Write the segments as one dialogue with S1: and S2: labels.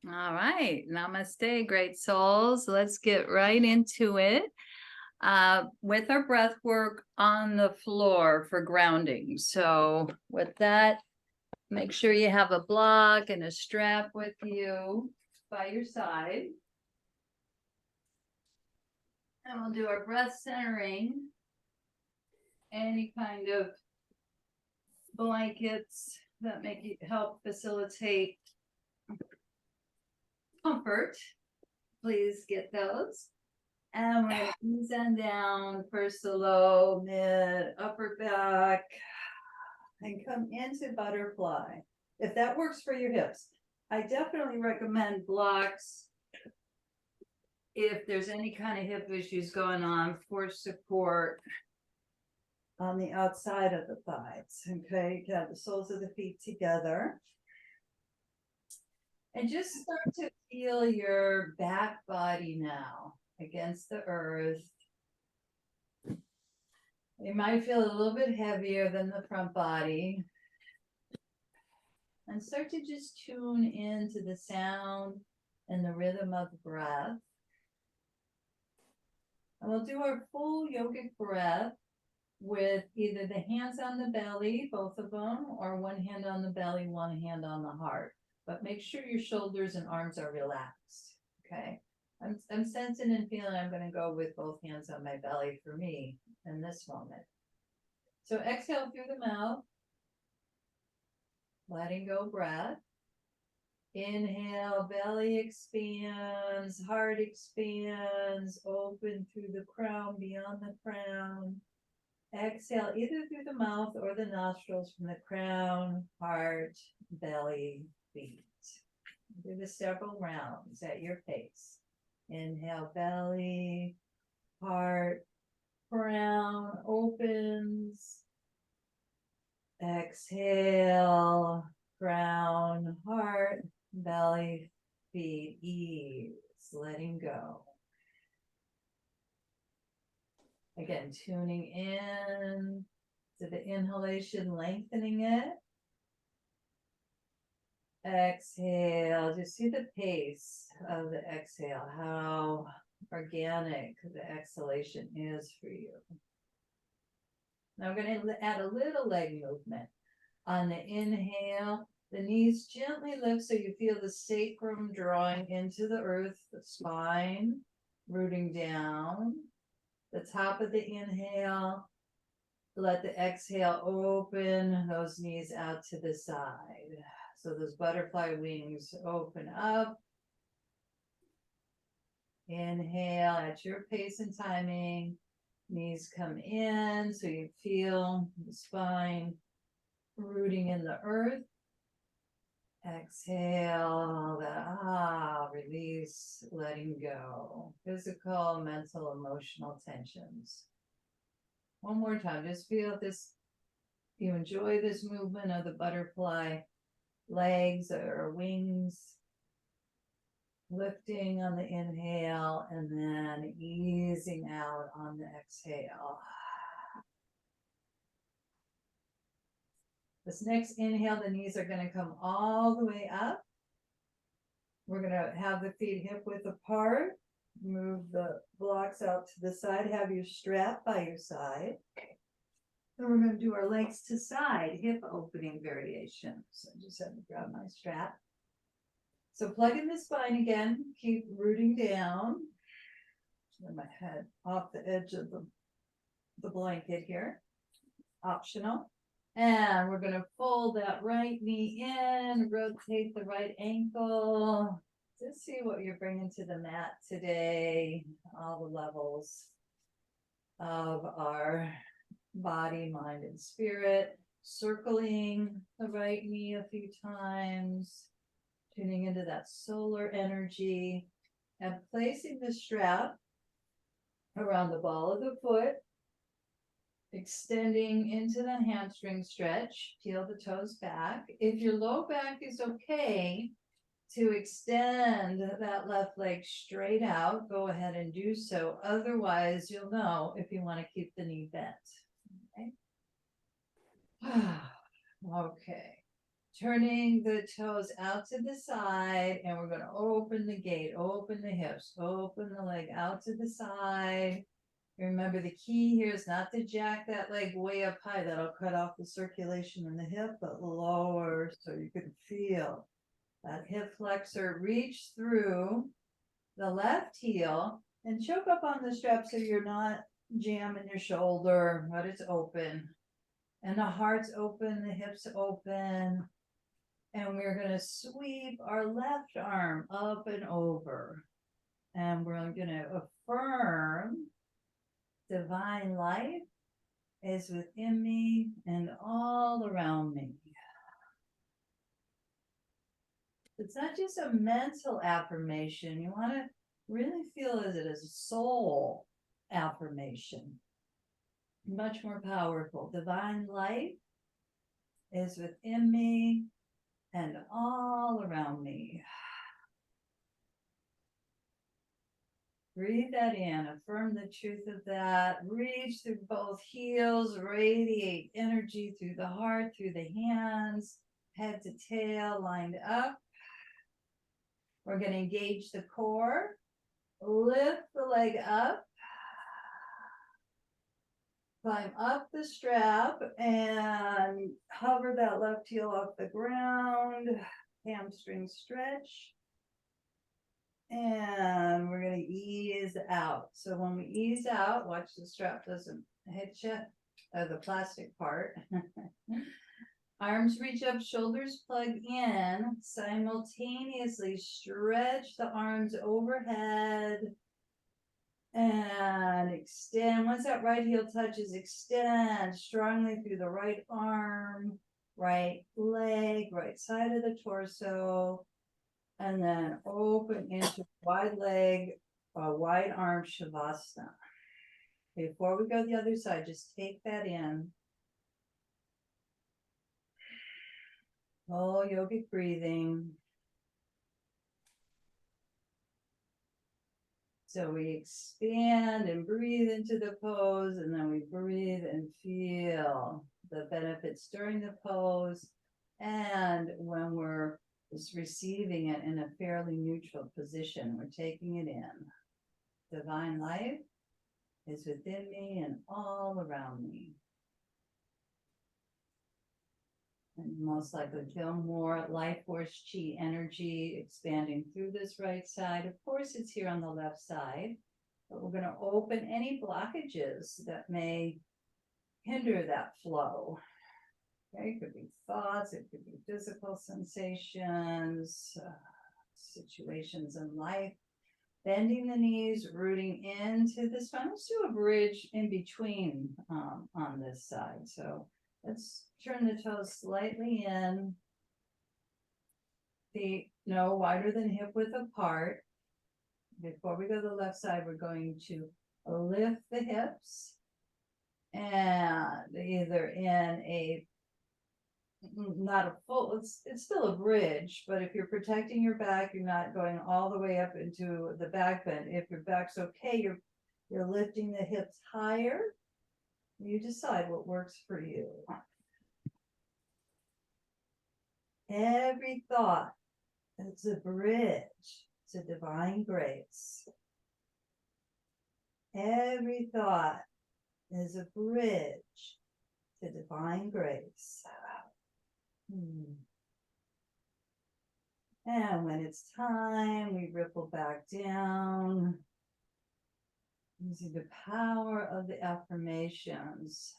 S1: All right. Namaste, great souls. Let's get right into it with our breath work on the floor for grounding. So with that, make sure you have a block and a strap with you by your side. And we'll do our breath centering. Any kind of blankets that make you help facilitate comfort, please get those. And we're going to ease on down first the low, mid, upper back, and come into butterfly. If that works for your hips, I definitely recommend blocks if there's any kind of hip issues going on for support on the outside of the thighs. Okay, you can have the soles of the feet together. And just start to feel your back body now against the earth. You might feel a little bit heavier than the front body. And start to just tune into the sound and the rhythm of the breath. And we'll do our full yogic breath with either the hands on the belly, both of them, or one hand on the belly, one hand on the heart. But make sure your shoulders and arms are relaxed, okay? I'm sensing and feeling I'm going to go with both hands on my belly for me in this moment. So exhale through the mouth, letting go breath. Inhale, belly expands, heart expands, open through the crown, beyond the crown. Exhale either through the mouth or the nostrils from the crown, heart, belly, feet. Do this several rounds at your pace. Inhale, belly, heart, crown opens. Exhale, crown, heart, belly, feet, ease, letting go. Again, tuning in to the inhalation, lengthening it. Exhale, just see the pace of the exhale, how organic the exhalation is for you. Now we're going to add a little leg movement. On the inhale, the knees gently lift so you feel the sacrum drawing into the earth, the spine rooting down. The top of the inhale, let the exhale open those knees out to the side. So those butterfly wings open up. Inhale at your pace and timing. Knees come in so you feel the spine rooting in the earth. Exhale, release, letting go. Physical, mental, emotional tensions. One more time, just feel this. You enjoy this movement of the butterfly legs or wings, lifting on the inhale and then easing out on the exhale. This next inhale, the knees are going to come all the way up. We're going to have the feet hip width apart. Move the blocks out to the side. Have your strap by your side. Then we're going to do our legs to side, hip opening variation. So I just have to grab my strap. So plug in the spine again. Keep rooting down. Get my head off the edge of the blanket here. Optional. And we're going to fold that right knee in, rotate the right ankle. Just see what you're bringing to the mat today, all the levels of our body, mind, and spirit. Circling the right knee a few times, tuning into that solar energy, and placing the strap around the ball of the foot. Extending into the hamstring stretch, peel the toes back. If your low back is okay to extend that left leg straight out, go ahead and do so. Otherwise, you'll know if you want to keep the knee bent. Okay. Okay. turning the toes out to the side, and we're going to open the gate, open the hips, open the leg out to the side. Remember, the key here is not to jack that leg way up high. That'll cut off the circulation in the hip, but lower so you can feel that hip flexor reach through the left heel and choke up on the strap so you're not jamming your shoulder, but it's open. And the heart's open, the hips open. And we're going to sweep our left arm up and over. And we're going to affirm divine life is within me and all around me. It's not just a mental affirmation. You want to really feel it as a soul affirmation. Much more powerful. Divine life is within me and all around me. Breathe that in. Affirm the truth of that. Reach through both heels. Radiate energy through the heart, through the hands, head to tail, lined up. We're going to engage the core. Lift the leg up. Climb up the strap and hover that left heel off the ground. Hamstring stretch. And we're going to ease out. So when we ease out, watch the strap doesn't hit you, the plastic part. Arms reach up, shoulders plug in. Simultaneously stretch the arms overhead. And extend. Once that right heel touches, extend strongly through the right arm, right leg, right side of the torso. And then open into wide leg, wide arm Shavasana. Before we go the other side, just take that in. Full yogic breathing. So we expand and breathe into the pose, and then we breathe and feel the benefits during the pose. And when we're just receiving it in a fairly neutral position, we're taking it in. Divine life is within me and all around me. And most likely feel more life force chi energy expanding through this right side. Of course, it's here on the left side, but we're going to open any blockages that may hinder that flow. Okay, it could be thoughts, it could be physical sensations, situations in life. Bending the knees, rooting into the spine. Let's do a bridge in between on this side. So let's turn the toes slightly in. Feet no wider than hip width apart. Before we go to the left side, we're going to lift the hips and either in a, not a full, it's still a bridge, but if you're protecting your back, you're not going all the way up into the back bend. If your back's okay, you're lifting the hips higher. You decide what works for you. Every thought is a bridge to divine grace. Every thought is a bridge to divine grace. And when it's time, we ripple back down using the power of the affirmations.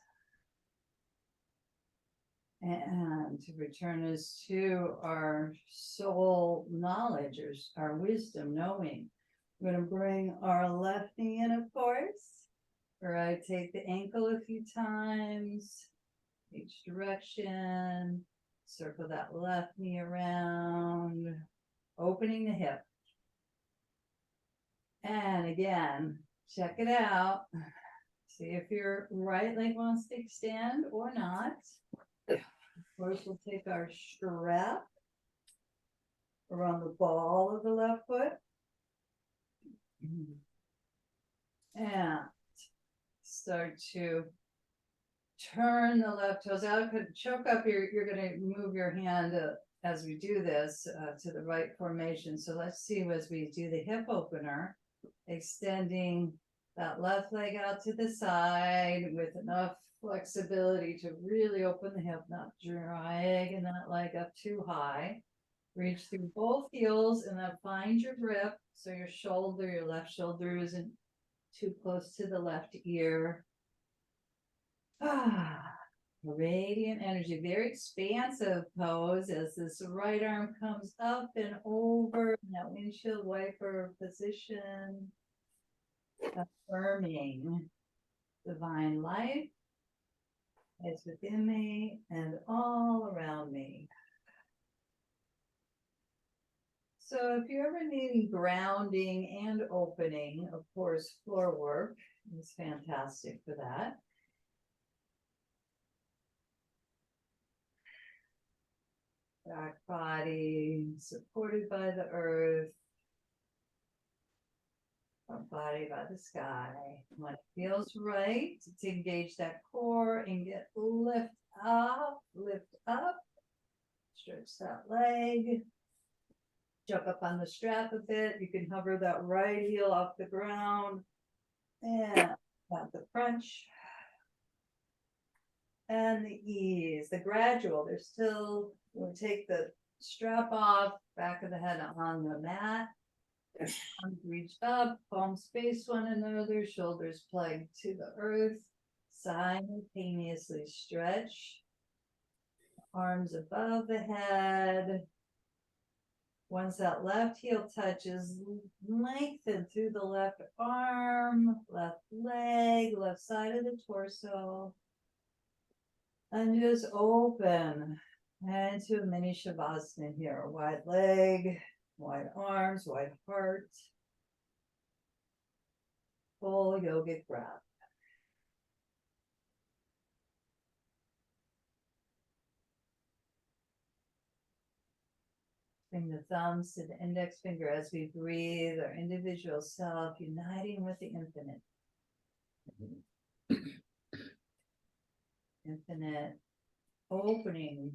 S1: And to return us to our soul knowledge, or our wisdom, knowing. We're going to bring our left knee in, of course. Rotate the ankle a few times, each direction. Circle that left knee around, opening the hip. And again, check it out. See if your right leg wants to extend or not. Of course, we'll take our strap around the ball of the left foot. And start to turn the left toes out, choke up, you're gonna move your hand as we do this to the right formation. So let's see as we do the hip opener, extending that left leg out to the side with enough flexibility to really open the hip, not dragging that leg up too high. Reach through both heels and then find your grip. So your left shoulder isn't too close to the left ear. Radiant energy, very expansive pose as this right arm comes up and over in that windshield wiper position. Affirming divine life is within me and all around me. So if you're ever needing grounding and opening, of course, floor work is fantastic for that. Back body supported by the earth. Front body by the sky. When it feels right, to engage that core and get lift up, stretch that leg. Jump up on the strap a bit. You can hover that right heel off the ground. And at the crunch. And the ease, the gradual. There's still, we'll take the strap off, back of the head on the mat. Arms reached up, palms face one another, shoulders plugged to the earth. Simultaneously stretch. Arms above the head. Once that left heel touches, lengthen through the left arm, left leg, left side of the torso. And just open into a mini Shavasana here. Wide leg, wide arms, wide heart. Full yogic breath. Bring the thumbs to the index finger as we breathe, our individual self uniting with the infinite. Infinite opening,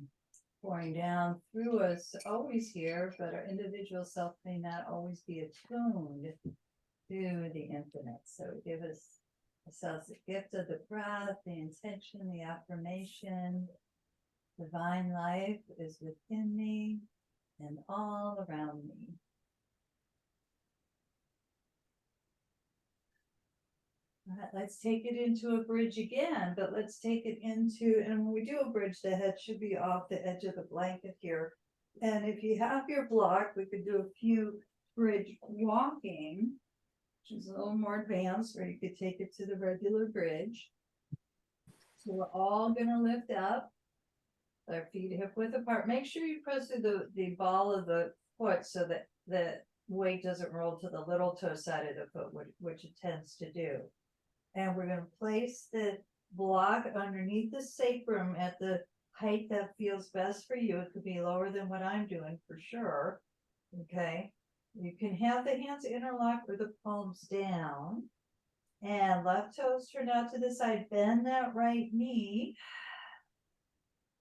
S1: pouring down through us, always here, but our individual self may not always be attuned to the infinite. So give us ourselves the gift of the breath, the intention, the affirmation. Divine life is within me and all around me. All right, let's take it into a bridge again, but let's take it into, and when we do a bridge, the head should be off the edge of the blanket here. And if you have your block, we could do a few bridge walking, which is a little more advanced, or you could take it to the regular bridge. So we're all gonna lift up, our feet hip width apart. Make sure you press through the ball of the foot so that the weight doesn't roll to the little toe side of the foot, which it tends to do. And we're going to place the block underneath the sacrum at the height that feels best for you. It could be lower than what I'm doing for sure. Okay. You can have the hands interlock or the palms down. And left toes turn out to the side. Bend that right knee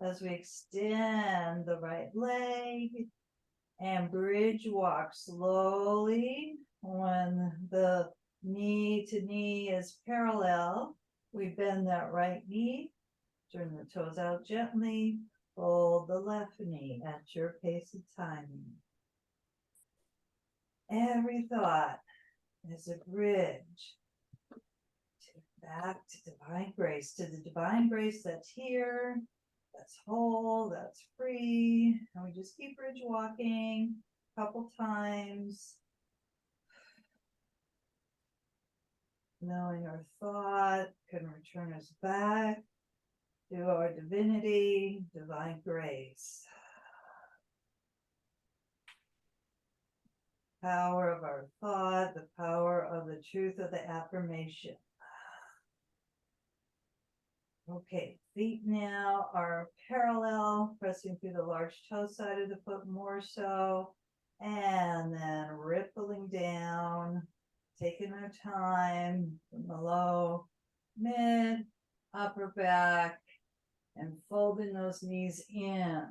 S1: as we extend the right leg. And bridge walk slowly. When the knee to knee is parallel, we bend that right knee, turn the toes out gently, fold the left knee at your pace of timing. Every thought is a bridge back to divine grace, to the divine grace that's here, that's whole, that's free. And we just keep bridge walking a couple times. Knowing our thought can return us back to our divinity, divine grace. Power of our thought, the power of the truth of the affirmation. Okay, feet now are parallel, pressing through the large toe side of the foot more so, and then rippling down. Taking our time from the low, mid, upper back and folding those knees in,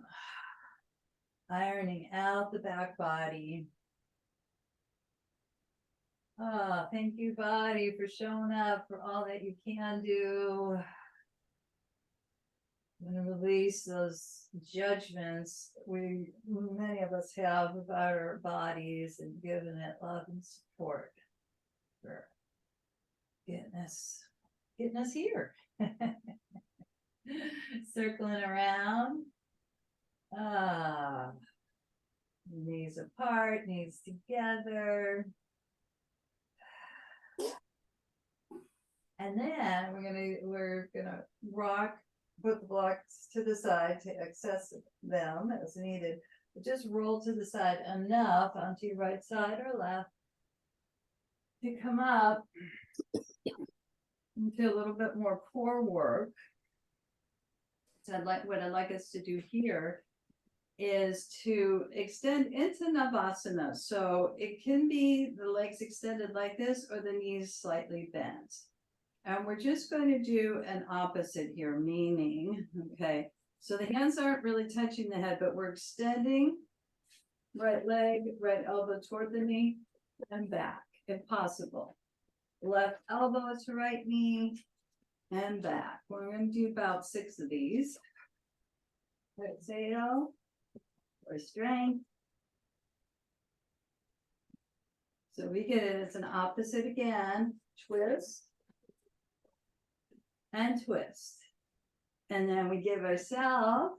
S1: ironing out the back body. Oh, thank you, body, for showing up for all that you can do. I'm going to release those judgments many of us have about our bodies, and giving it love and support for getting us here. Circling around. Knees apart, knees together. And then we're gonna rock, put the blocks to the side to access them as needed. But just roll to the side enough onto your right side or left to come up into a little bit more core work. So what I'd like us to do here is to extend into Navasana. So it can be the legs extended like this or the knees slightly bent. And we're just going to do an opposite here, meaning, okay, so the hands aren't really touching the head, but we're extending right leg, right elbow toward the knee and back, if possible. Left elbow to right knee and back. We're going to do about 6 of these. Exhale for strength. So we get it as an opposite again, twist and twist. And then we give ourselves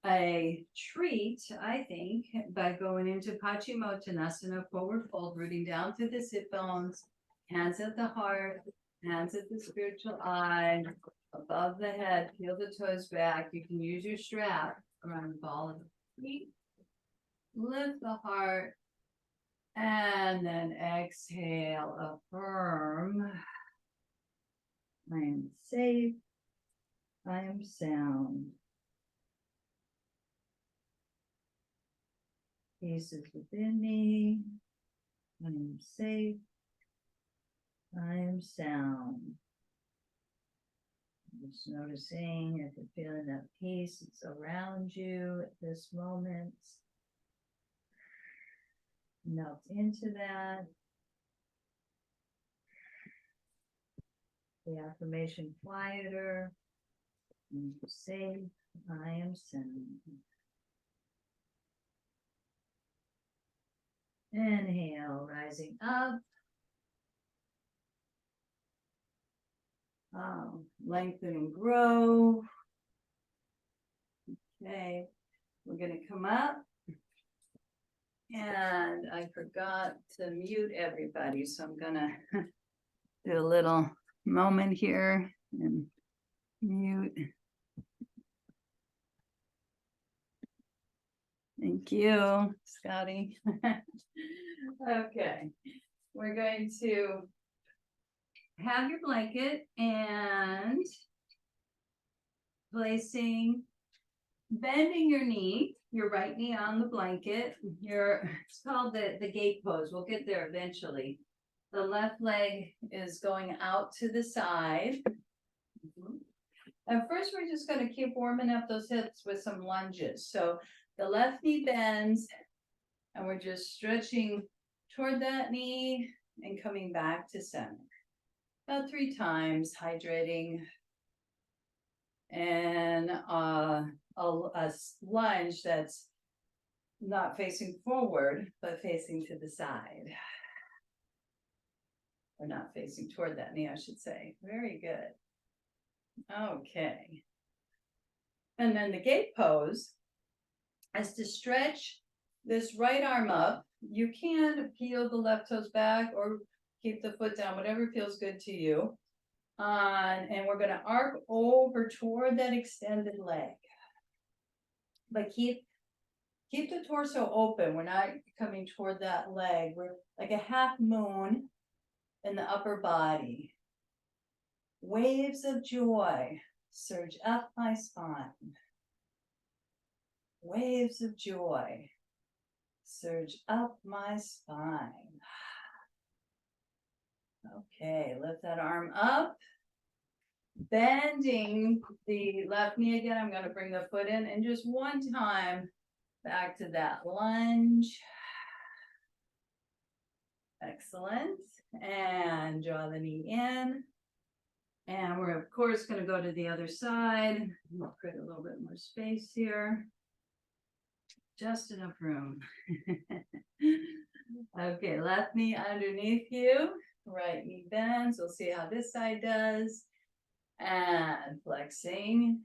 S1: a treat, I think, by going into Paschimottanasana, forward fold, rooting down through the sit bones, hands at the heart, hands at the spiritual eye, above the head, peel the toes back. You can use your strap around the ball of the feet. Lift the heart, and then exhale, affirm. I am safe. I am sound. Peace is within me. I am safe. I am sound. Just noticing if you're feeling that peace, it's around you at this moment. Melt into that. The affirmation quieter. I'm safe. I am sound. Inhale, rising up. Lengthen and grow. Okay, we're going to come up. And I forgot to mute everybody, so I'm going to do a little moment here and mute. Thank you, Scotty. Okay, we're going to have your blanket and bending your knee, your right knee on the blanket. It's called the gate pose. We'll get there eventually. The left leg is going out to the side. And first, we're just going to keep warming up those hips with some lunges. So the left knee bends, and we're just stretching toward that knee and coming back to center. About 3 times, hydrating. And a lunge that's not facing forward, but facing to the side. Or not facing toward that knee, I should say. Very good. Okay. And then the gate pose is to stretch this right arm up. You can peel the left toes back or keep the foot down, whatever feels good to you. And we're going to arc over toward that extended leg. But keep the torso open. We're not coming toward that leg. We're like a half moon in the upper body. Waves of joy surge up my spine. Waves of joy surge up my spine. Okay, lift that arm up
S2: Bending the left knee again. I'm going to bring the foot in and just one time back to that lunge. Excellent. And draw the knee in. And we're of course going to go to the other side. We'll create a little bit more space here. Just enough room. Okay, left knee underneath you. Right knee bends. We'll see how this side does. And flexing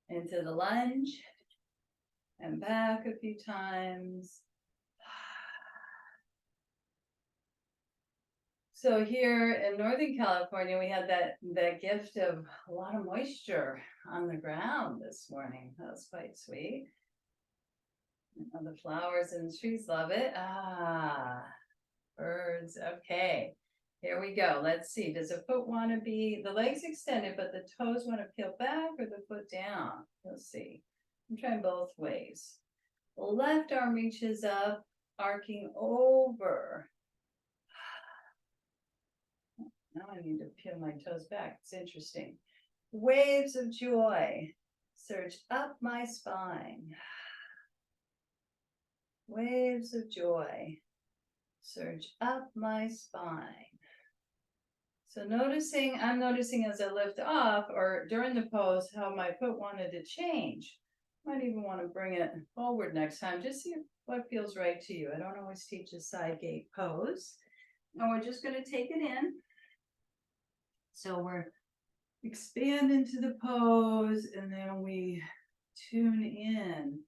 S2: into the lunge. And back a few times. So here in Northern California, we had that gift of a lot of moisture on the ground this morning. That was quite sweet. And the flowers and the trees love it. Ah, birds. Okay, here we go. Let's see. Does the foot want to be, the legs extended, but the toes want to peel back or the foot down? Let's see. I'm trying both ways. The left arm reaches up, arcing over. Now I need to peel my toes back. It's interesting. Waves of joy surge up my spine. Waves of joy surge up my spine. So I'm noticing as I lift off or during the pose how my foot wanted to change. Might even want to bring it forward next time. Just see what feels right to you. I don't always teach a side gate pose. And we're just going to take it in. So we're expand into the pose and then we tune in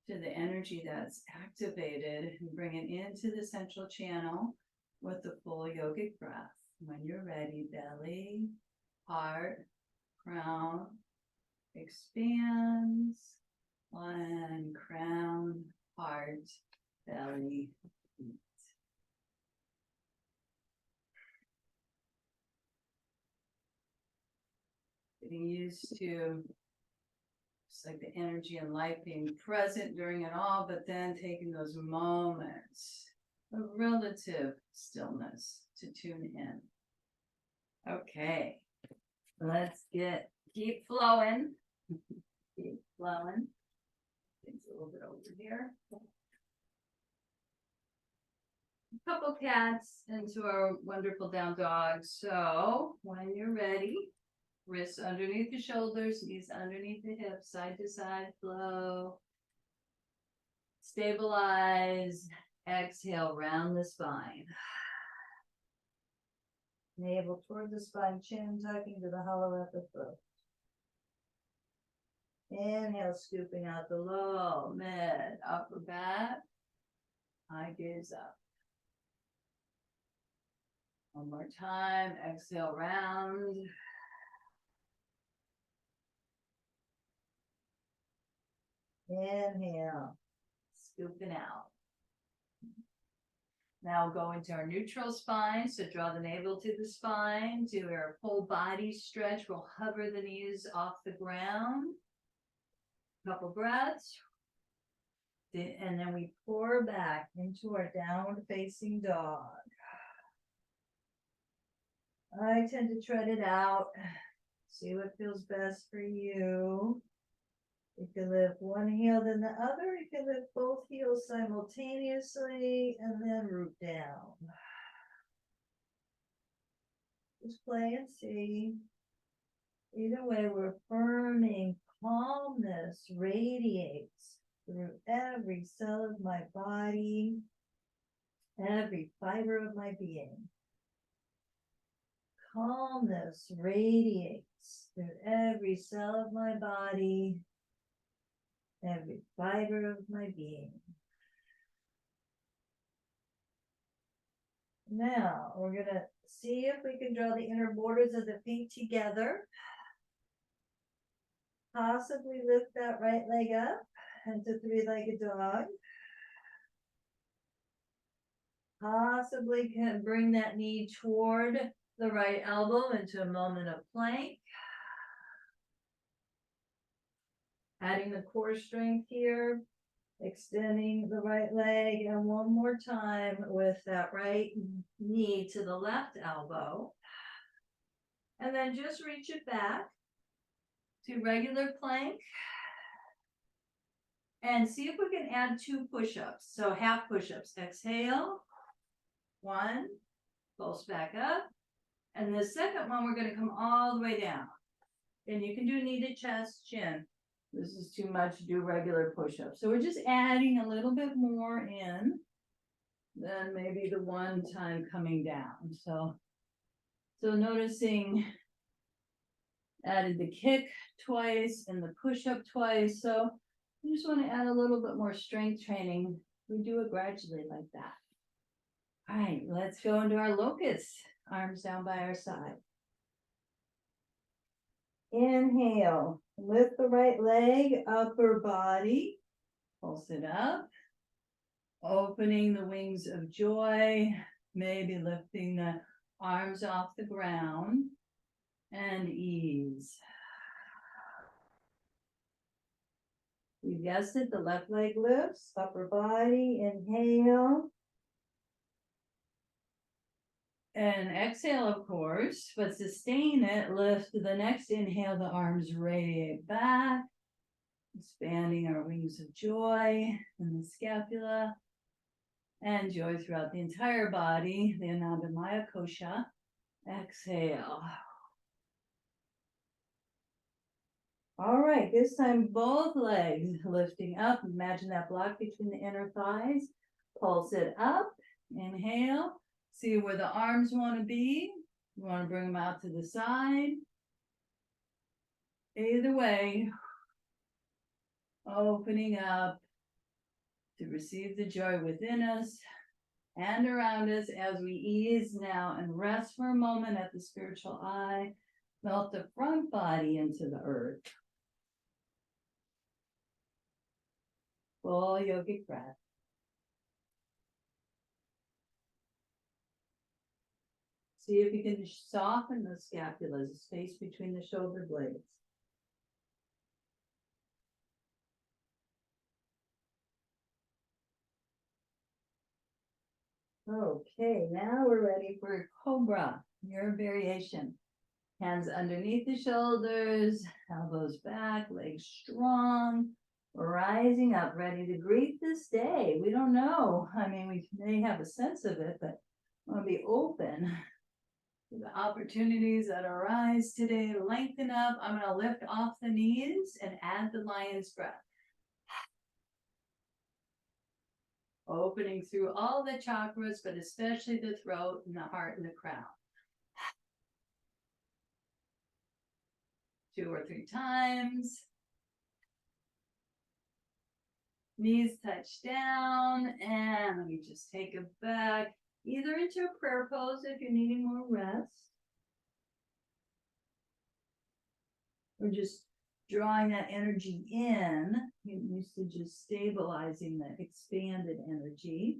S2: to the energy that's activated and bring it into the central channel with the full yogic breath. When you're ready, belly, heart, crown, expands, one, crown, heart, belly, feet. Getting used to just like the energy and light being present during it all, but then taking those moments of relative stillness to tune in. Okay, let's keep flowing. Keep flowing. Things a little bit over here. A couple cats into our wonderful down dog. So when you're ready, wrists underneath the shoulders, knees underneath the hips, side to side flow. Stabilize. Exhale, round the spine. Navel toward the spine, chin tucking to the hollow at the throat. Inhale, scooping out the low, mid, upper back. High gaze up. One more time. Exhale, round. Inhale, scooping out. Now go into our neutral spine. So draw the navel to the spine. Do our full body stretch. We'll hover the knees off the ground. Couple breaths. And then we pour back into our downward facing dog. I tend to tread it out. See what feels best for you. You can lift one heel then the other. You can lift both heels simultaneously and then root down. Just play and see. Either way, we're affirming calmness radiates through every cell of my body, every fiber of my being. Calmness radiates through every cell of my body, every fiber of my being. Now, we're going to see if we can draw the inner borders of the feet together. Possibly lift that right leg up into three-legged dog. Possibly can bring that knee toward the right elbow into a moment of plank. Adding the core strength here, extending the right leg, and one more time with that right knee to the left elbow.
S1: And then just reach it back to regular plank. And see if we can add 2 push-ups. So half push-ups. Exhale. 1. Pulse back up. And the second one, we're going to come all the way down. And you can do knee to chest, chin. This is too much to do regular push-ups. So we're just adding a little bit more in than maybe the one time coming down. So noticing added the kick twice and the push-up twice. So you just want to add a little bit more strength training. We do it gradually like that. All right, let's go into our locust. Arms down by our side. Inhale, lift the right leg, upper body. Pulse it up. Opening the wings of joy. Maybe lifting the arms off the ground. And ease. You guessed it, the left leg lifts, upper body, inhale. And exhale, of course, but sustain it, lift the next inhale, the arms radiate back, expanding our wings of joy and the scapula, and joy throughout the entire body, the Ananda Maya Kosha. Exhale. All right, this time both legs lifting up. Imagine that block between the inner thighs. Pulse it up. Inhale. See where the arms want to be. You want to bring them out to the side. Either way, opening up to receive the joy within us and around us as we ease now and rest for a moment at the spiritual eye. Melt the front body into the earth. Full yogic breath. See if you can soften the scapula, the space between the shoulder blades. Okay, now we're ready for Cobra, your variation. Hands underneath the shoulders, elbows back, legs strong, rising up, ready to greet this day. We don't know. I mean, we may have a sense of it, but I want to be open to the opportunities that arise today. Lengthen up. I'm going to lift off the knees and add the lion's breath. Opening through all the chakras, but especially the throat and the heart and the crown. 2 or 3 times. Knees touch down, and let me just take it back, either into a prayer pose if you're needing more rest, or just drawing that energy in. You're used to just stabilizing the expanded energy.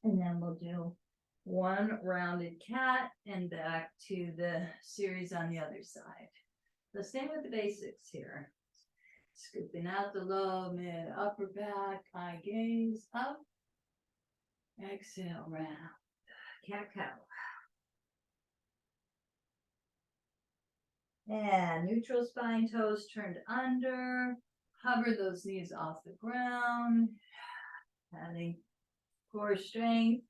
S1: And then we'll do 1 rounded cat and back to the series on the other side. So same with the basics here. Scooping out the low, mid, upper back, eye gaze up. Exhale, round. Cat-cow. And neutral spine, toes turned under. Hover those knees off the ground. Adding core strength.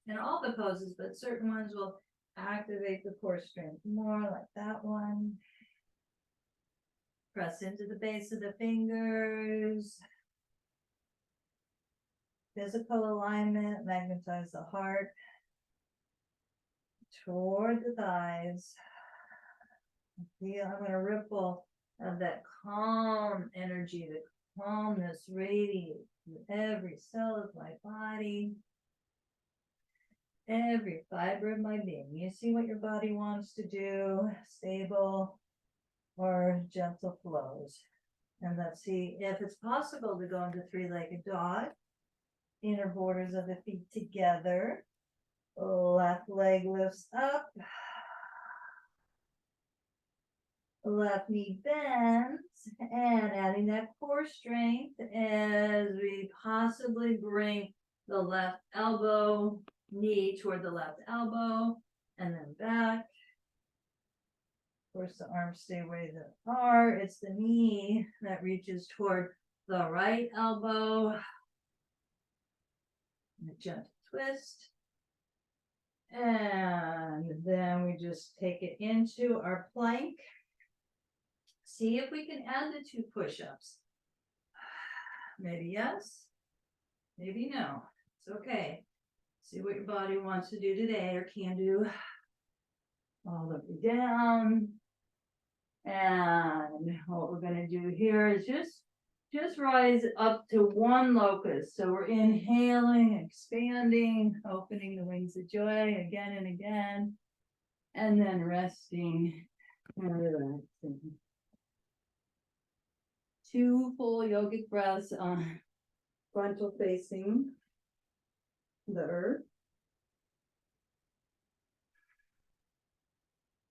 S1: In all the poses, but certain ones will activate the core strength more, like that one. Press into the base of the fingers. Physical alignment, magnetize the heart toward the thighs. Feel, I'm going to ripple of that calm energy, the calmness radiate through every cell of my body, every fiber of my being. You see what your body wants to do, stable or gentle flows. And let's see if it's possible to go into 3-legged dog. Inner borders of the feet together. Left leg lifts up. Left knee bends, and adding that core strength as we possibly bring the left elbow, knee toward the left elbow, and then back. course, the arms stay where they are. It's the knee that reaches toward the right elbow. And a gentle twist. And then we just take it into our plank. See if we can add the 2 push-ups. Maybe yes, maybe no. It's okay. See what your body wants to do today or can do. All the way down. And what we're going to do here is just rise up to 1 locus. So we're inhaling, expanding, opening the wings of joy again and again, and then resting and relaxing. 2 full yogic breaths on frontal facing the earth.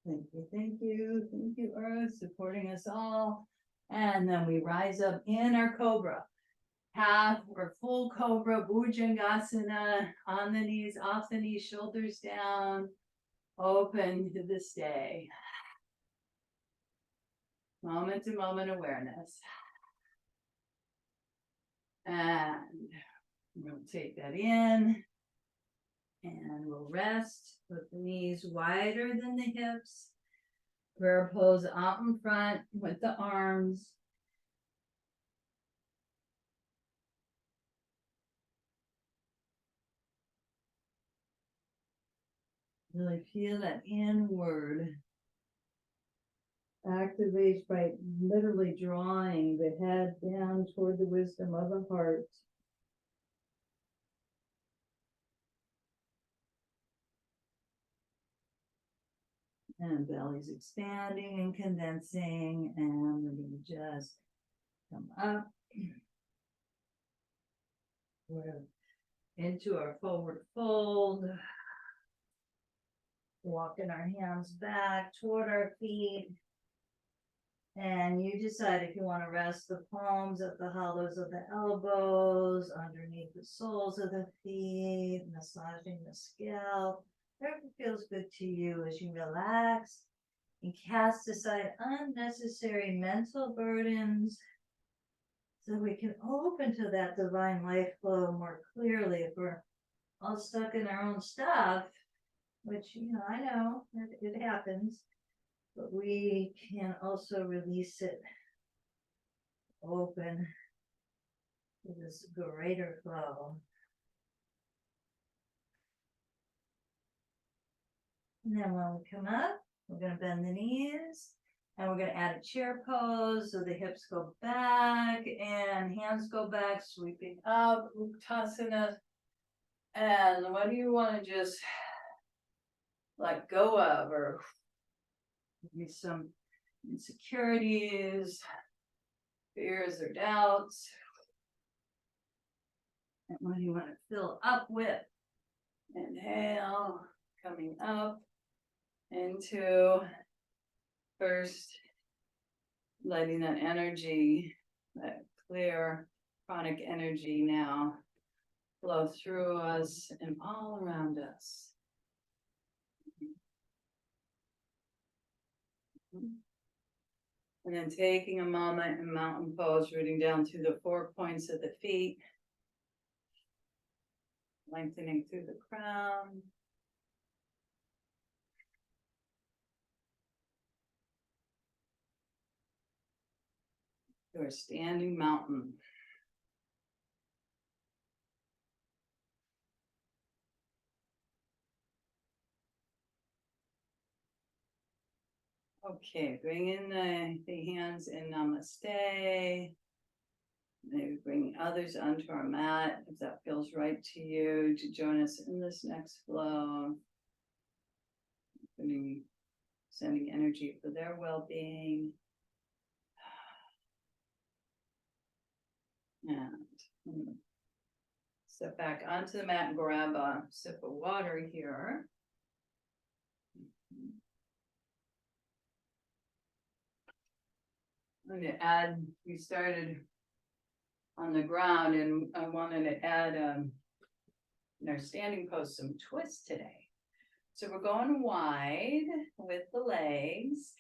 S1: Thank you, Earth, supporting us all. And then we rise up in our cobra. Half or full cobra, Bhujangasana, on the knees, off the knees, shoulders down, open to the stay. Moment to moment awareness. And we'll take that in. And we'll rest with the knees wider than the hips. Prayer pose out in front with the arms. Really feel that inward activation by literally drawing the head down toward the wisdom of the heart. And belly's expanding and condensing, and we're going to just come up. We're into our forward fold. Walking our hands back toward our feet. And you decide if you want to rest the palms at the hollows of the elbows, underneath the soles of the feet, massaging the scalp. Whatever feels good to you as you relax and cast aside unnecessary mental burdens so we can open to that divine life flow more clearly. If we're all stuck in our own stuff, which, I know it happens, but we can also release it, open to this greater flow. And then when we come up, we're going to bend the knees and we're going to add a chair pose. So the hips go back and hands go back, sweeping up, Uttasana. And what do you want to just let go of, or maybe some insecurities, fears or doubts? And what do you want to fill up with? Inhale, coming up into first, letting that energy, that clear pranic energy now flow through us and all around us. And then taking a moment in mountain pose, rooting down through the 4 points of the feet, lengthening through the crown. To our standing mountain. Okay, bring in the hands in Namaste. Maybe bring others onto our mat if that feels right to you, to join us in this next flow. Sending energy for their well-being. And step back onto the mat and grab a sip of water here. I'm going to add, we started on the ground and I wanted to add in our standing pose some twists today. So we're going wide with the legs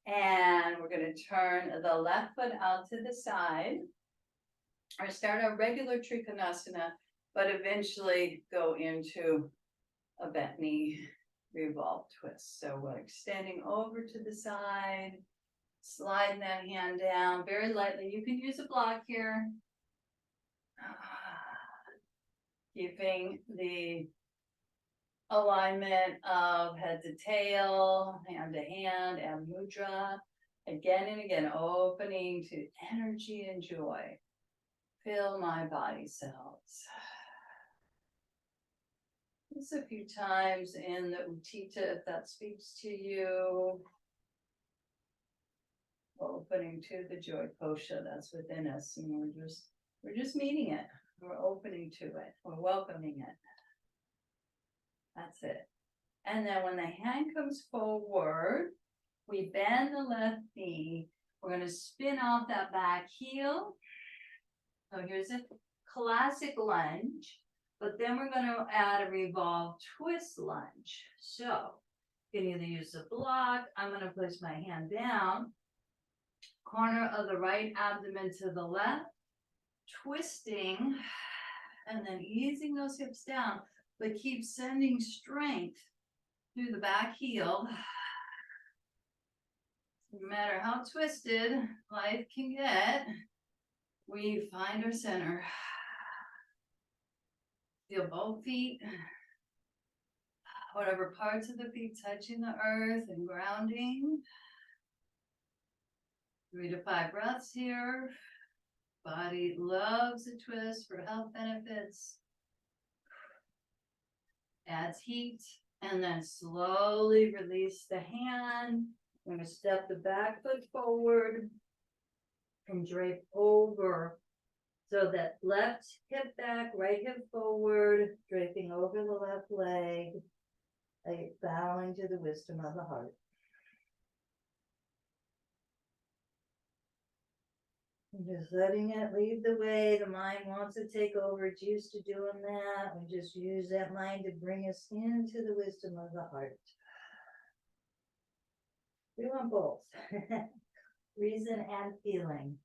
S2: And we're gonna turn the left foot out to the side. Or start our regular Trikonasana, but eventually go into a bent knee revolve twist. So we're extending over to the side, sliding that hand down very lightly. You can use a block here. Keeping the alignment of head to tail, hand to hand, and mudra. Again and again, opening to energy and joy. Fill my body cells. Just a few times in the Utthita, if that speaks to you. Opening to the joy kosha that's within us, and we're just meeting it. We're opening to it. We're welcoming it. That's it. And then when the hand comes forward, we bend the left knee. We're going to spin off that back heel. So here's a classic lunge, but then we're going to add a revolve twist lunge. So you can either use a block. I'm going to place my hand down, corner of the right abdomen to the left, twisting, and then easing those hips down, but keep sending strength through the back heel. No matter how twisted life can get, we find our center. Feel both feet, whatever parts of the feet touching the earth and grounding. 3 to 5 breaths here. Body loves a twist for health benefits. Adds heat. And then slowly release the hand. I'm going to step the back foot forward and drape over. So that left hip back, right hip forward, draping over the left leg, bowing to the wisdom of the heart. And just letting it lead the way. The mind wants to take over. It's used to doing that. We just use that mind to bring us into the wisdom of the heart. We want both. Reason and feeling.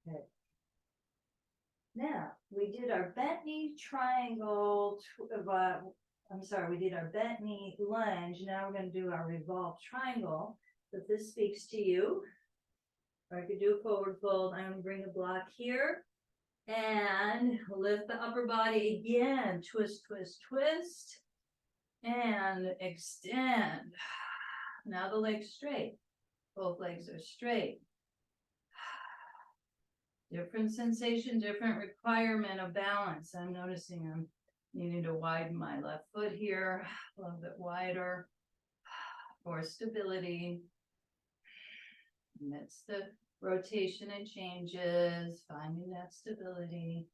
S2: Okay. Now, we did our bent knee triangle, we did our bent knee lunge. Now we're going to do our revolve triangle. If this speaks to you, or I could do a forward fold. I'm going to bring a block here and lift the upper body again. Twist, twist, twist, and extend. Now the legs straight. Both legs are straight. Different sensation, different requirement of balance. I'm noticing I'm needing to widen my left foot here, a little bit wider for stability. Amidst the rotation and changes, finding that stability.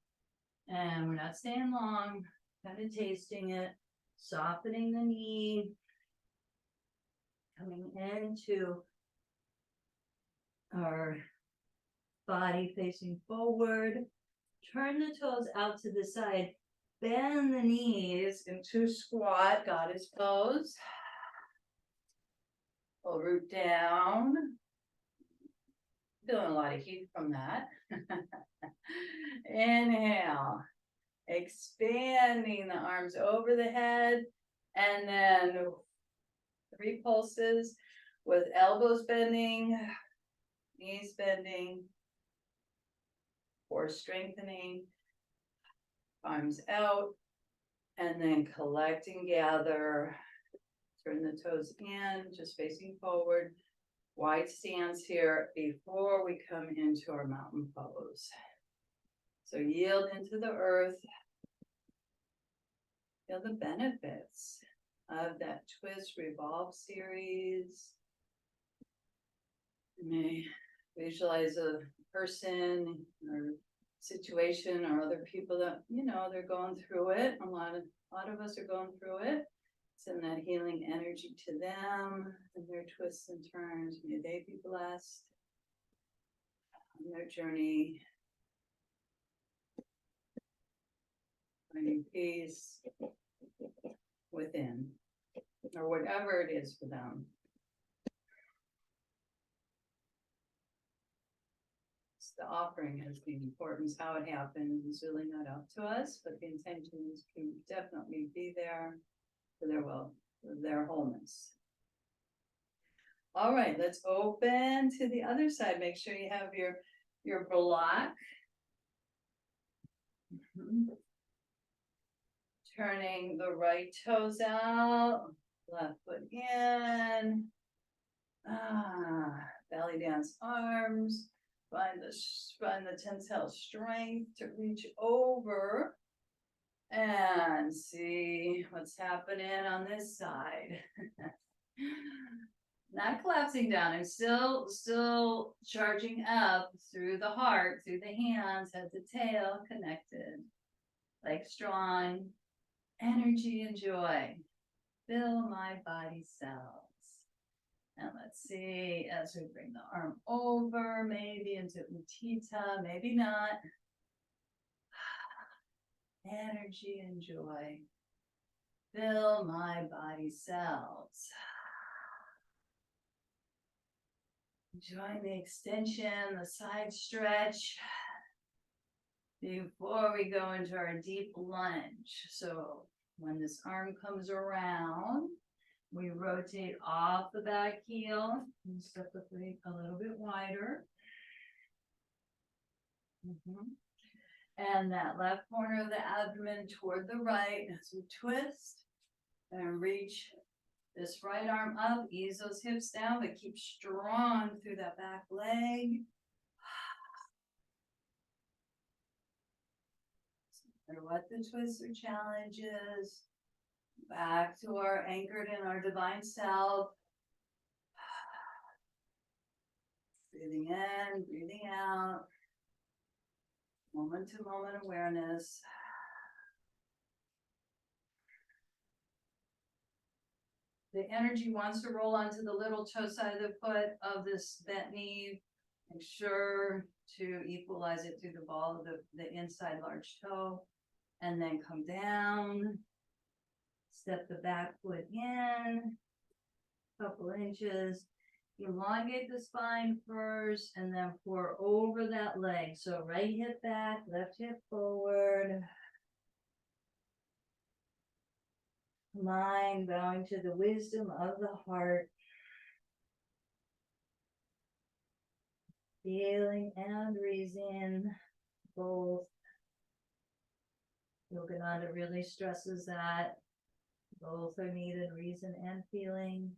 S2: And we're not staying long, kind of tasting it, softening the knee, coming into our body facing forward. Turn the toes out to the side. Bend the knees into squat, goddess pose. Pull root down. Feeling a lot of heat from that. Inhale. Expanding the arms over the head. And then 3 pulses with elbows bending, knees bending, core strengthening, arms out, and then collect and gather. Turn the toes in, just facing forward. Wide stance here before we come into our mountain pose. So yield into the earth. Feel the benefits of that twist revolve series. You may visualize a person or situation or other people that, they're going through it. A lot of us are going through it. Send that healing energy to them and their twists and turns. May they be blessed on their journey. finding peace within, or whatever it is for them. The offering is the importance, how it happens is really not up to us, but the intentions can definitely be there for their wholeness. All right, let's open to the other side. Make sure you have your block. Turning the right toes out, left foot in. Belly dance arms. Find the tensile strength to reach over and see what's happening on this side. Not collapsing down. I'm still charging up through the heart, through the hands, head to tail, connected. Like strong energy and joy. Fill my body cells. And let's see, as we bring the arm over, maybe into Utthita, maybe not. Energy and joy. Fill my body cells. Enjoying the extension, the side stretch. Before we go into our deep lunge. So when this arm comes around, we rotate off the back heel and step the feet a little bit wider. And that left corner of the abdomen toward the right as we twist and reach this right arm up. Ease those hips down, but keep strong through that back leg. No matter what the twist or challenge is, back to our anchored in our divine self. Breathing in, breathing out. Moment to moment awareness. The energy wants to roll onto the little toe side of the foot of this bent knee. Make sure to equalize it through the ball of the inside large toe. And then come down. Step the back foot in, couple inches, elongate the spine first, and then pour over that leg. So right hip back, left hip forward. Mind bowing to the wisdom of the heart. Feeling and reason, both. Yogananda really stresses that. Both are needed, reason and feeling.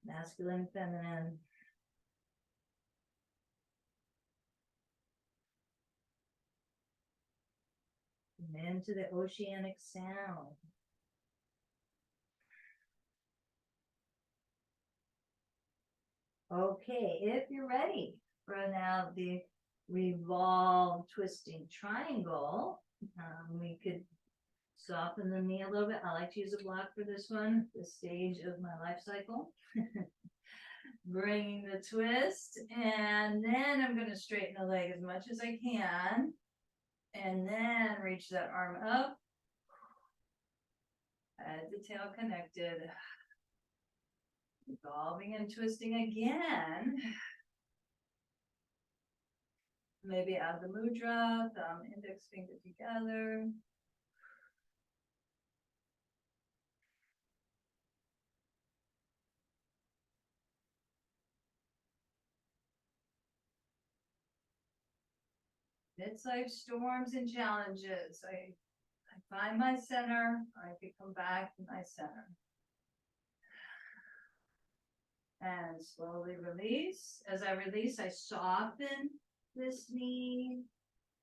S2: Masculine, feminine. And into the oceanic sound. Okay, if you're ready for now the revolve twisting triangle, we could soften the knee a little bit. I like to use a block for this one, this stage of my life cycle. Bringing the twist, and then I'm going to straighten the leg as much as I can, and then reach that arm up, head to tail connected, revolving and twisting again. Maybe add the mudra, thumb, index finger together. It's like storms and challenges. I find my center, I could come back to my center. And slowly release. As I release, I soften this knee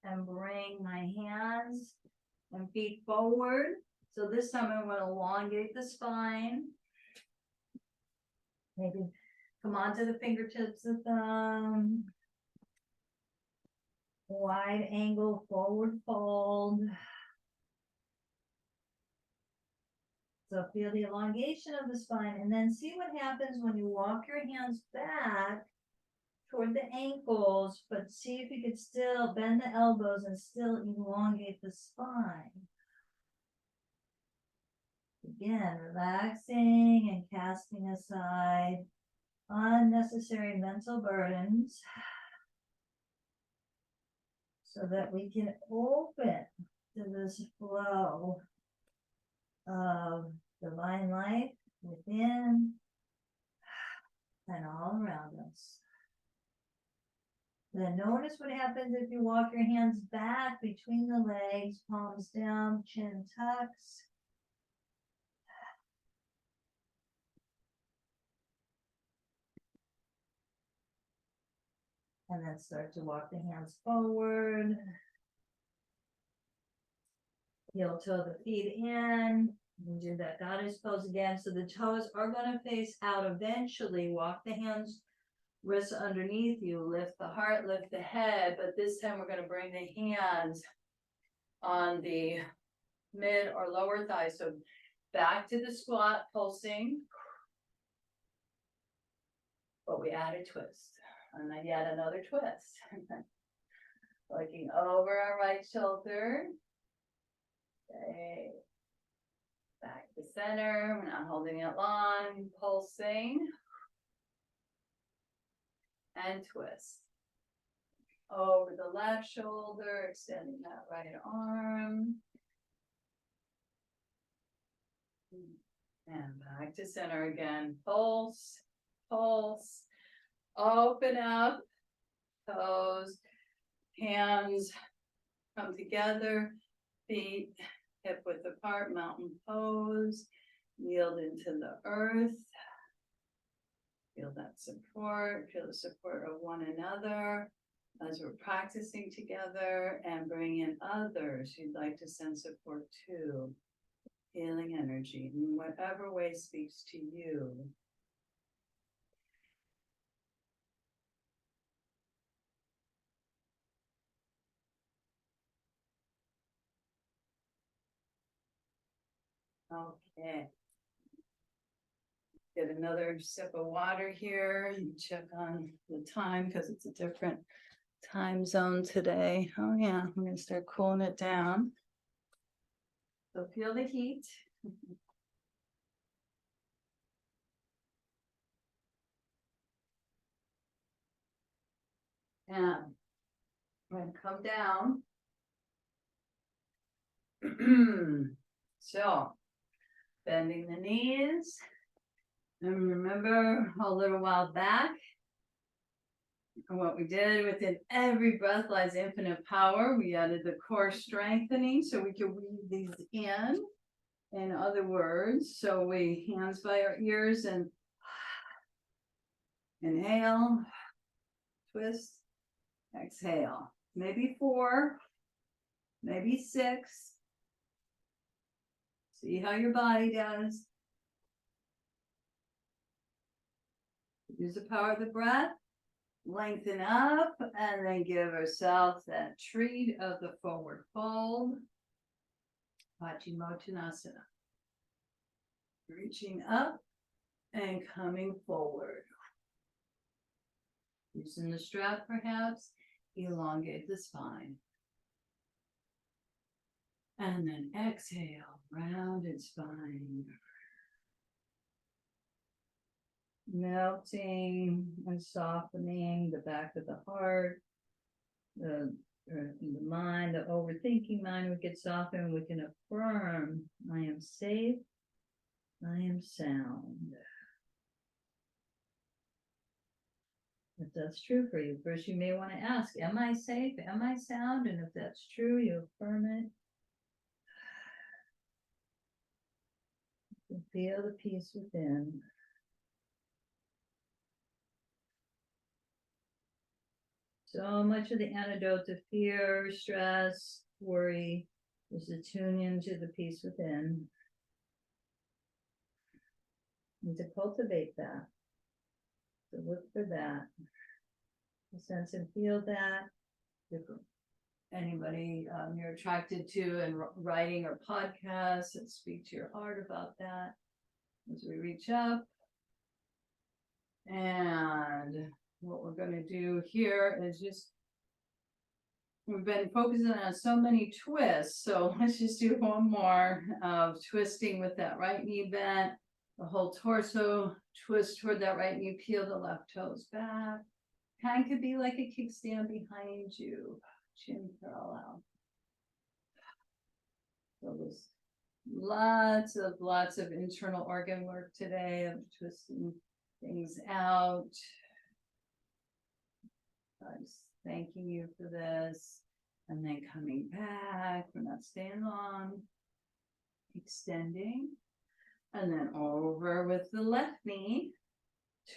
S2: and bring my hands and feet forward. So this time I'm going to elongate the spine. Maybe come onto the fingertips of thumb. Wide angle forward fold. So feel the elongation of the spine, and then see what happens when you walk your hands back
S1: toward the ankles, but see if you could still bend the elbows and still elongate the spine. Again, relaxing and casting aside unnecessary mental burdens so that we can open to this flow of divine life within and all around us. Then notice what happens if you walk your hands back between the legs, palms down, chin tucks. And then start to walk the hands forward. Heel toe the feet in. And do that goddess pose again. So the toes are going to face out eventually. Walk the hands, wrists underneath you. Lift the heart, lift the head. But this time we're going to bring the hands on the mid or lower thigh. So back to the squat, pulsing. But we add a twist. And then yet another twist. Looking over our right shoulder. Okay. Back to center. We're not holding it long. Pulsing. And twist. Over the left shoulder. Extending that right arm. And back to center again. Pulse. Pulse. Open up, toes, hands come together, feet hip width apart, mountain pose, yield into the earth, feel that support, feel the support of one another as we're practicing together, and bring in others you'd like to send support to, healing energy in whatever way speaks to you. Okay. Get another sip of water here and check on the time because it's a different time zone today. Oh yeah, I'm going to start cooling it down. So feel the heat. And we're going to come down. So, bending the knees. And remember a little while back, what we did within every breath lies infinite power. We added the core strengthening so we could weave these in other words. So we hands by our ears and inhale, twist, exhale. Maybe 4, maybe 6. See how your body does. Use the power of the breath. Lengthen up and then give ourselves that treat of the forward fold. Paschimottanasana. Reaching up and coming forward. Loosen the strap perhaps. Elongate the spine. And then exhale, rounded spine. Melting and softening the back of the heart, the mind, the overthinking mind would get softened. We can affirm, I am safe, I am sound. If that's true for you, first you may want to ask, am I safe? Am I sound? And if that's true, you affirm it. You feel the peace within. So much of the antidote to fear, stress, worry is to tune into the peace within. And to cultivate that. To look for that. To sense and feel that. If anybody you're attracted to and writing or podcasts, and speak to your heart about that. As we reach up. And
S2: what we're gonna do here is just, we've been focusing on so many twists, so let's just do one more of twisting with that right knee bent, the whole torso, twist toward that right knee, peel the left toes back. Kind could be like a kickstand behind you, chin curl out. So there's lots of internal organ work today of twisting things out. I'm just thanking you for this. And then coming back, we're not staying long. Extending. And then over with the left knee.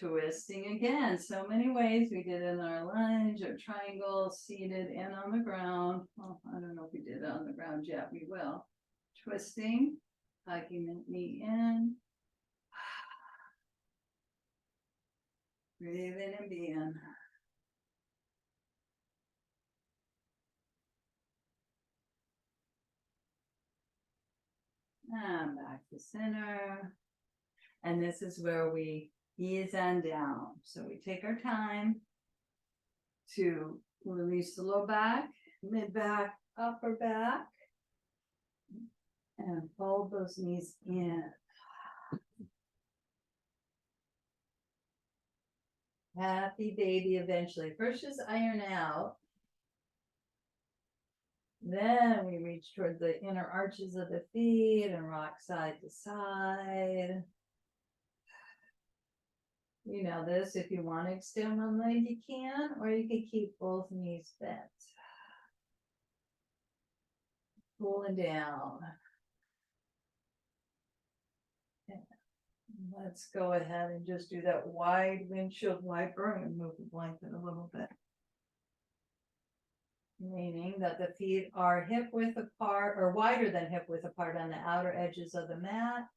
S2: Twisting again. So many ways we did in our lunge or triangle, seated and on the ground. Well, I don't know if we did it on the ground yet. We will. Twisting, hugging the knee in. Breathing and being. And back to center. And this is where we ease on down. So we take our time to release the low back, mid back, upper back, and fold those knees in. Happy baby eventually. First just iron out. Then we reach toward the inner arches of the feet and rock side to side. You know this, if you want to extend one leg, you can, or you can keep both knees bent. Pulling down. Let's go ahead and just do that wide windshield wiper and move the blanket a little bit. Meaning that the feet are hip width apart or wider than hip width apart on the outer edges of the mat.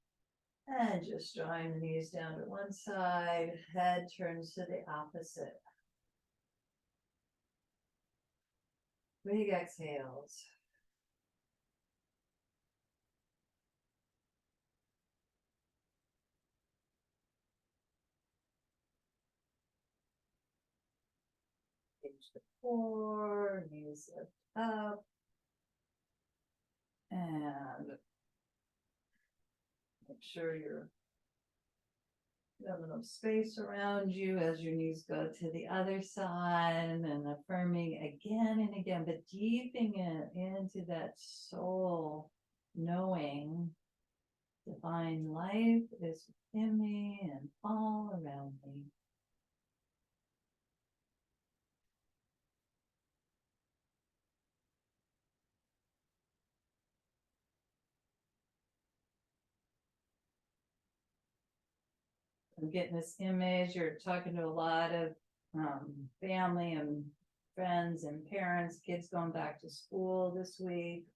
S2: And just drawing the knees down to one side, head turns to the opposite. Big exhales. Reach the core, knees lift up. And make sure you have enough space around you as your knees go to the other side, and affirming again and again, but deepening it into that soul, knowing divine life is within me and all around me. I'm getting this image. You're talking to a lot of family and friends and parents, kids going back to school this week.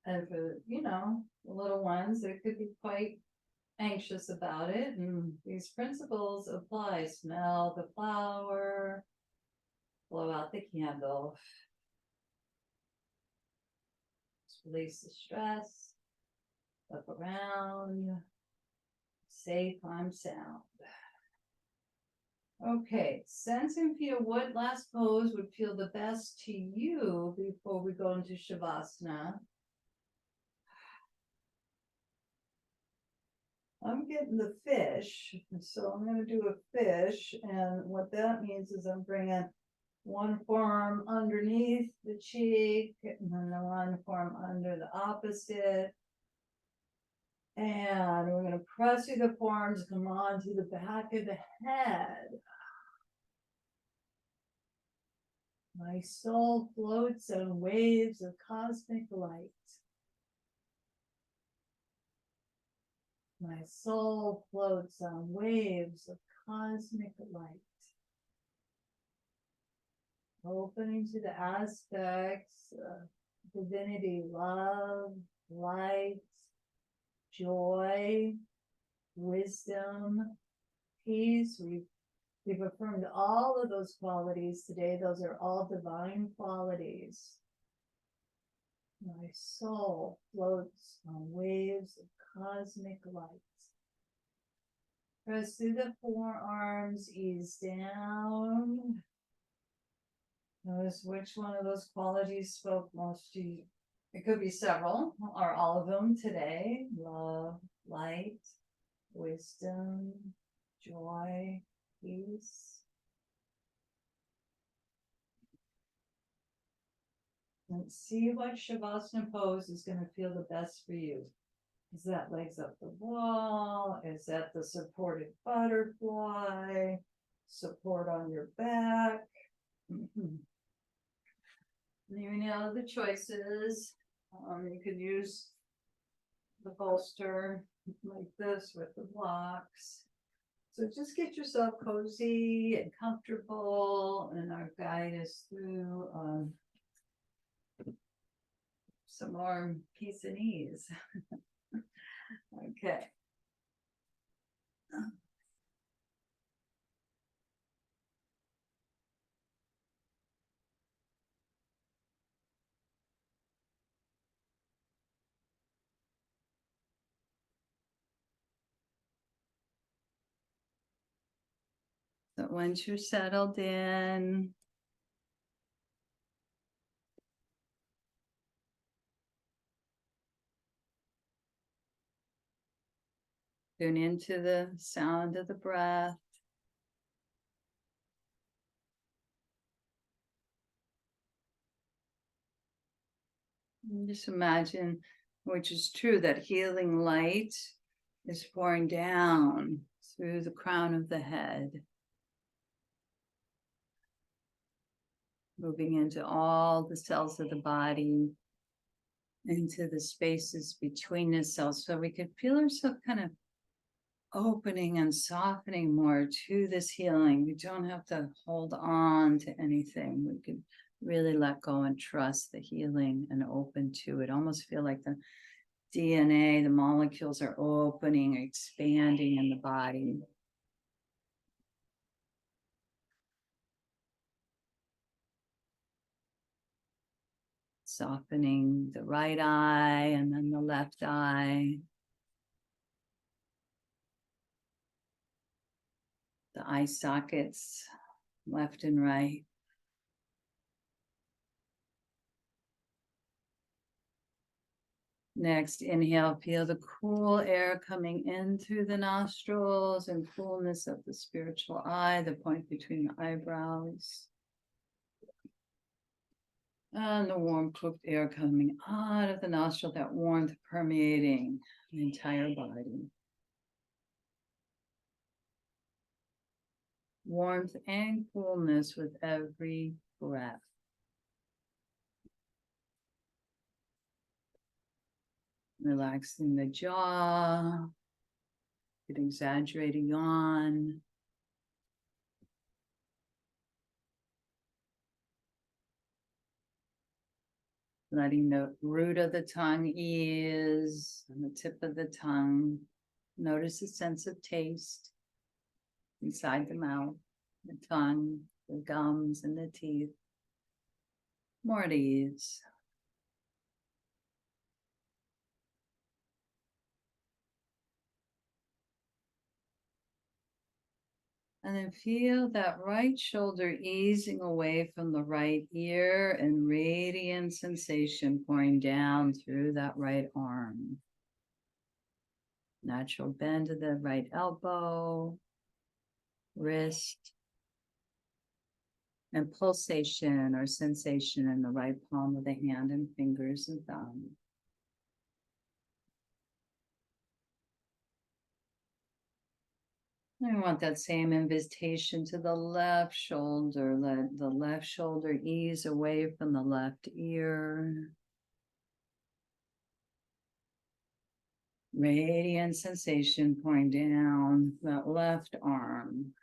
S2: And for, you know, the little ones, they could be quite anxious about it. And these principles apply. Smell the flower, blow out the candle. Just release the stress, look around. Safe, I'm sound. Okay, sense and feel what last pose would feel the best to you before we go into Shavasana. I'm getting the fish, so I'm going to do a fish, and what that means is I'm bringing one forearm underneath the cheek, and then the one forearm under the opposite. And we're going to press through the forearms, come on to the back of the head. My soul floats on waves of cosmic light. My soul floats on waves of cosmic light. Opening to the aspects of divinity, love, light, joy, wisdom, peace. We've affirmed all of those qualities today. Those are all divine qualities. My soul floats on waves of cosmic light.
S1: Press through the forearms, ease down. Notice which one of those qualities spoke most to you. It could be several or all of them today. Love, light, wisdom, joy, peace. And see what Shavasana pose is going to feel the best for you. Is that legs up the wall? Is that the supported butterfly? Support on your back? You know the choices. You could use the bolster like this with the blocks. So just get yourself cozy and comfortable, and our guide is through some more peace and ease. Okay. So once you're settled in, tune into the sound of the breath. And just imagine, which is true, that healing light is pouring down through the crown of the head, moving into all the cells of the body, into the spaces between the cells, so we could feel ourselves kind of opening and softening more to this healing. We don't have to hold on to anything. We could really let go and trust the healing and open to it. Almost feel like the DNA, the molecules are opening, expanding in the body. Softening the right eye and then the left eye. The eye sockets, left and right. Next, inhale, feel the cool air coming in through the nostrils and coolness of the spiritual eye, the point between the eyebrows. And the warm, cooked air coming out of the nostril, that warmth permeating the entire body. Warmth and coolness with every breath. Relaxing the jaw, could exaggerate a yawn. Letting the root of the tongue ease, and the tip of the tongue. Notice a sense of taste inside the mouth, the tongue, the gums, and the teeth. More at ease. And then feel that right shoulder easing away from the right ear and radiant sensation pouring down through that right arm. Natural bend to the right elbow, wrist, and pulsation or sensation in the right palm of the hand and fingers and thumb. I want that same invitation to the left shoulder. Let the left shoulder ease away from the left ear. Radiant sensation pouring down that left arm.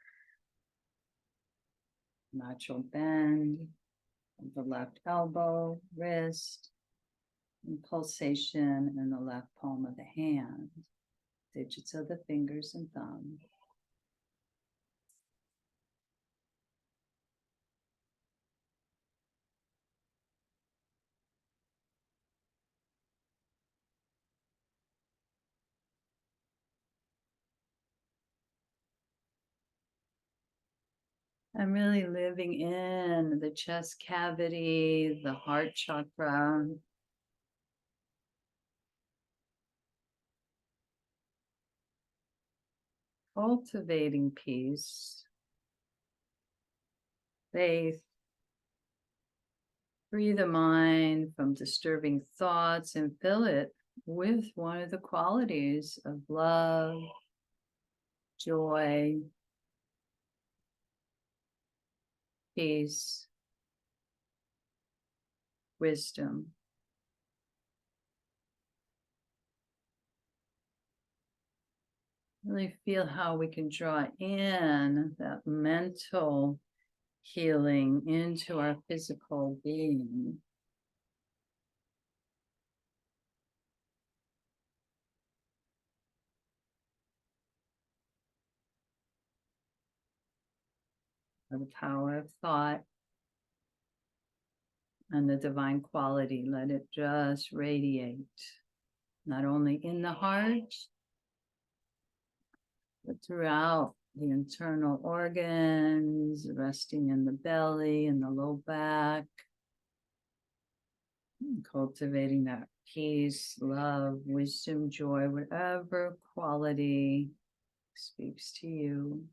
S1: Natural bend of the left elbow, wrist, and pulsation in the left palm of the hand. Digits of the fingers and thumb.
S2: I'm really living in the chest cavity, the heart chakra. Cultivating peace, faith, free the mind from disturbing thoughts and fill it with one of the qualities of love, joy, peace, wisdom. Really feel how we can draw in that mental healing into our physical being. The power of thought and the divine quality, let it just radiate, not only in the heart, but throughout the internal organs, resting in the belly and the low back, cultivating that peace, love, wisdom, joy, whatever quality speaks to you.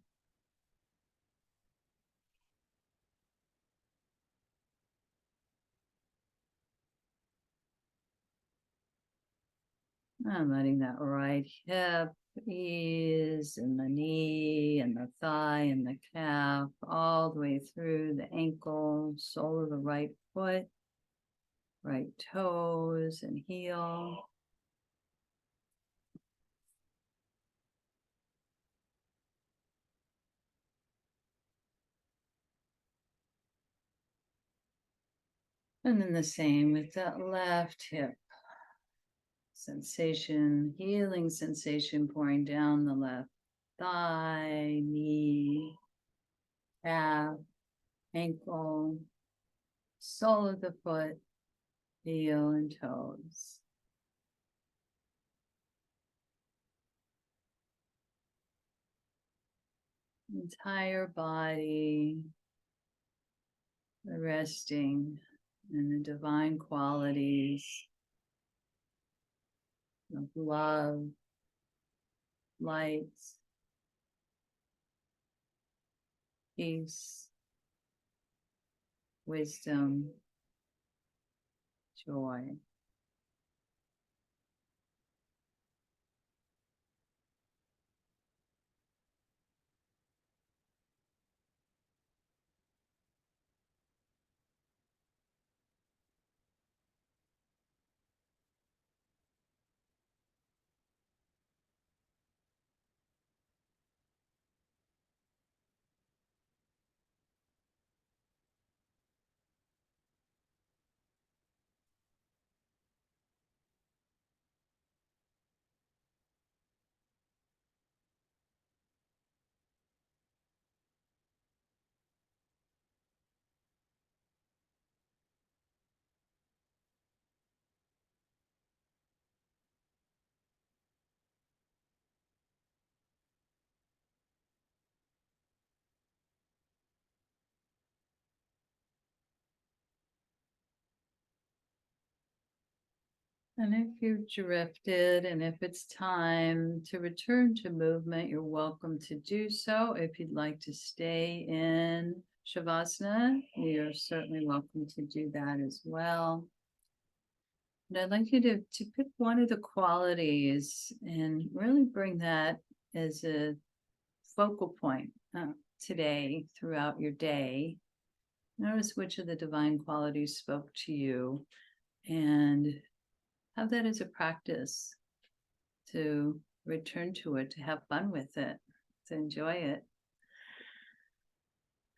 S2: I'm letting that right hip ease and the knee and the thigh and the calf all the way through the ankle, sole of the right foot, right toes and heel. And then the same with that left hip. Sensation, healing sensation pouring down the left thigh, knee, calf, ankle, sole of the foot, heel and toes. Entire body resting in the divine qualities of love, light, peace, wisdom, joy. And if you've drifted and if it's time to return to movement, you're welcome to do so. If you'd like to stay in Shavasana, you're certainly welcome to do that as well. But I'd like you to pick one of the qualities and really bring that as a focal point today throughout your day. Notice which of the divine qualities spoke to you and have that as a practice to return to it, to have fun with it, to enjoy it.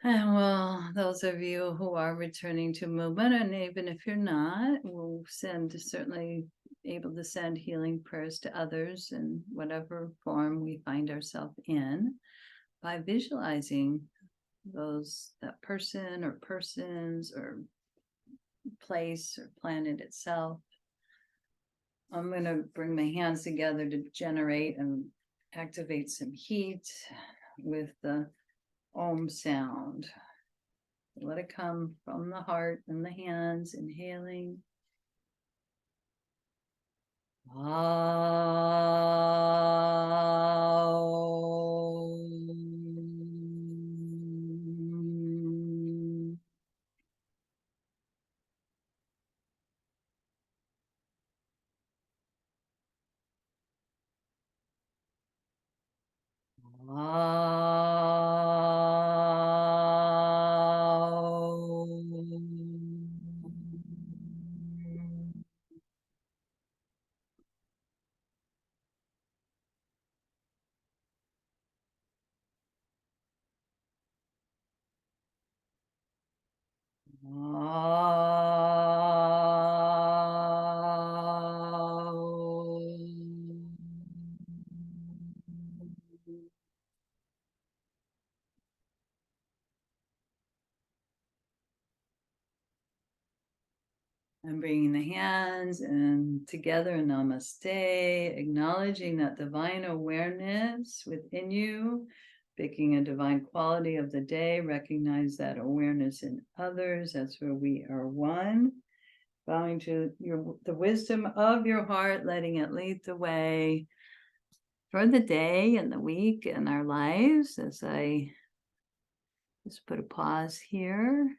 S2: And well, those of you who are returning to movement, and even if you're not, we'll certainly able to send healing prayers to others in whatever form we find ourselves in by visualizing that person or persons or place or planet itself. I'm going to bring my hands together to generate and activate some heat with the Om sound. Let it come from the heart and the hands, inhaling. And bringing the hands and together, namaste, acknowledging that divine awareness within you, picking a divine quality of the day, recognize that awareness in others. That's where we are one. Bowing to the wisdom of your heart, letting it lead the way for the day and the week and our lives. As I just put a pause here.